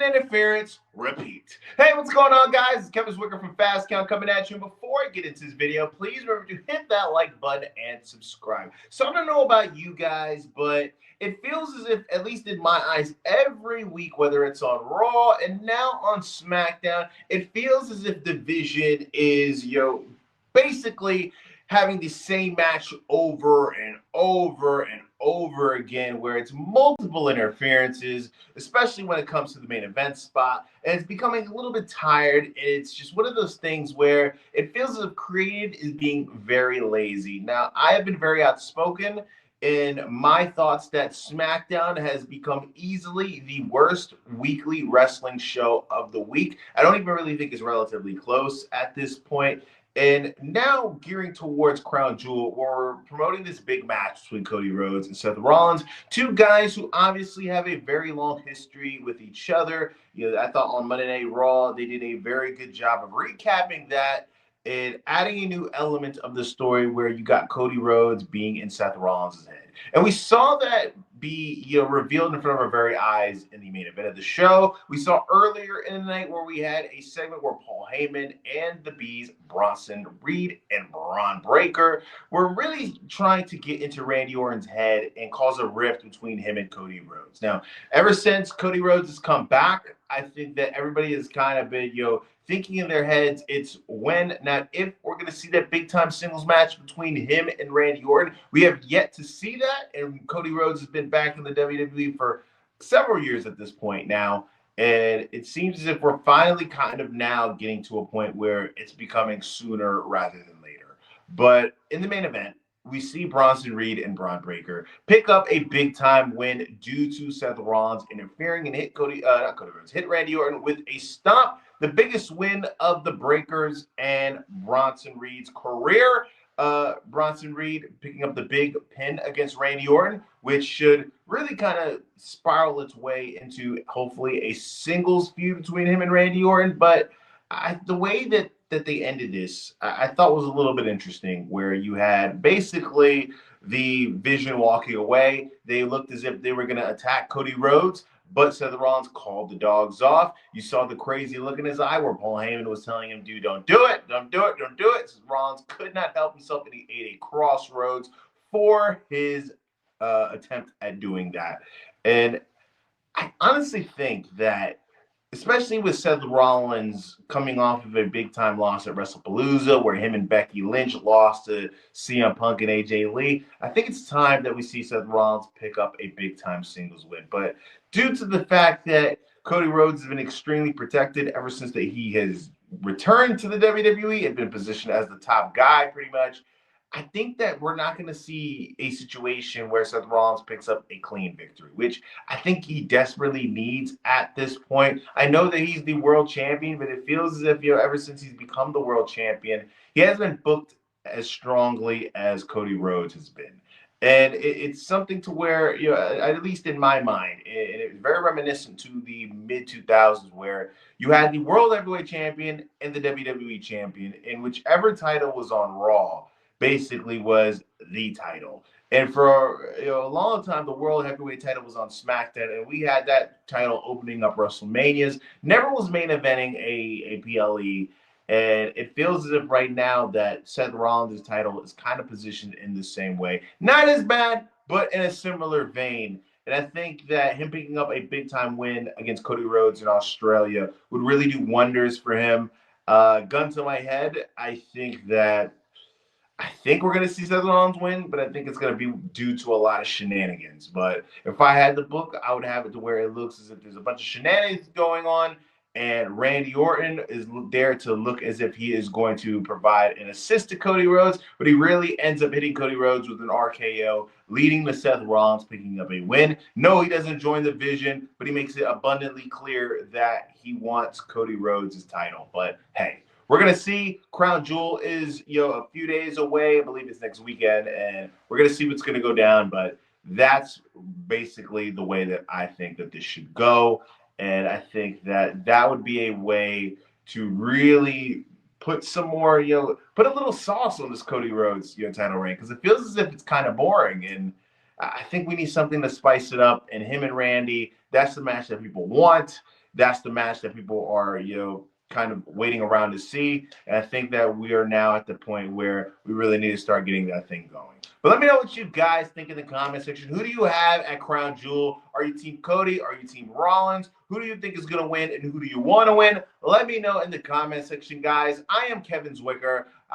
interference, repeat. Hey, what's going on, guys? It's Kevin Zwicker from Fast Count coming at you. And before I get into this video, please remember to hit that like button and subscribe. So I don't know about you guys, but it feels as if, at least in my eyes, every week, whether it's on Raw and now on Smackdown, it feels as if division is, basically having the same match over and over and over again, where it's multiple interferences, especially when it comes to the main event spot, and it's becoming a little bit tired. It's just one of those things where it feels as if creative is being very lazy. Now, I have been very outspoken in my thoughts that SmackDown has become easily the worst weekly wrestling show of the week. I don't even really think it's relatively close at this point. And now gearing towards Crown Jewel, we're promoting this big match between Cody Rhodes and Seth Rollins, two guys who obviously have a very long history with each other. I thought on Monday Night Raw, they did a very good job of recapping that and adding a new element of the story where you got Cody Rhodes being in Seth Rollins' head. And we saw that be revealed in front of our very eyes in the main event of the show. We saw earlier in the night where we had a segment where Paul Heyman and the Bees, Bronson Reed and Braun Breaker, were really trying to get into Randy Orton's head and cause a rift between him and Cody Rhodes. Now, ever since Cody Rhodes has come back, I think that everybody has kind of been, thinking in their heads, it's when, not if, we're going to see that big-time singles match between him and Randy Orton. We have yet to see that, and Cody Rhodes has been back in the WWE for several years at this point now, and it seems as if we're finally kind of now getting to a point where it's becoming sooner rather than later. But in the main event, we see Bronson Reed and Braun Breaker pick up a big-time win due to Seth Rollins interfering and hit Randy Orton with a stomp. The biggest win of the Breakers and Bronson Reed's career. Bronson Reed picking up the big pin against Randy Orton, which should really kind of spiral its way into hopefully a singles feud between him and Randy Orton. But the way that they ended this, I thought was a little bit interesting, where you had basically the Vision walking away. They looked as if they were going to attack Cody Rhodes, but Seth Rollins called the dogs off. You saw the crazy look in his eye where Paul Heyman was telling him, dude, don't do it, don't do it, don't do it. Seth Rollins could not help himself, and he ate a crossroads for his attempt at doing that. And I honestly think that, especially with Seth Rollins coming off of a big-time loss at WrestlePalooza, where him and Becky Lynch lost to CM Punk and AJ Lee, I think it's time that we see Seth Rollins pick up a big-time singles win. But due to the fact that Cody Rhodes has been extremely protected ever since that he has returned to the WWE and been positioned as the top guy pretty much, I think that we're not going to see a situation where Seth Rollins picks up a clean victory, which I think he desperately needs at this point. I know that he's the world champion, but it feels as if, ever since he's become the world champion, he hasn't been booked as strongly as Cody Rhodes has been. And it's something to where, at least in my mind, and it's very reminiscent to the mid-2000s, where you had the World Heavyweight Champion and the WWE Champion, and whichever title was on Raw basically was the title. And for a long time, the World Heavyweight title was on SmackDown, and we had that title opening up WrestleManias. Never was main eventing a PLE. And it feels as if right now that Seth Rollins' title is kind of positioned in the same way. Not as bad, but in a similar vein. And I think that him picking up a big-time win against Cody Rhodes in Australia would really do wonders for him. Gun to my head, I think we're going to see Seth Rollins win, but I think it's going to be due to a lot of shenanigans. But if I had the book, I would have it to where it looks as if there's a bunch of shenanigans going on, and Randy Orton is there to look as if he is going to provide an assist to Cody Rhodes, but he really ends up hitting Cody Rhodes with an RKO, leading to Seth Rollins picking up a win. No, he doesn't join the Vision, but he makes it abundantly clear that he wants Cody Rhodes' title. But hey, we're going to see. Crown Jewel is, a few days away. I believe it's next weekend, and we're going to see what's going to go down. But that's basically the way that I think that this should go. And I think that would be a way to really put some more, put a little sauce on this Cody Rhodes, title reign, because it feels as if it's kind of boring. And I think we need something to spice it up. And him and Randy, that's the match that people want. that's the match that people are, kind of waiting around to see. And I think that we are now at the point where we really need to start getting that thing going. But let me know what you guys think in the comment section. Who do you have at Crown Jewel? Are you Team Cody? Are you Team Rollins? Who do you think is going to win, and who do you want to win? Let me know in the comment section, guys. I am Kevin Zwicker.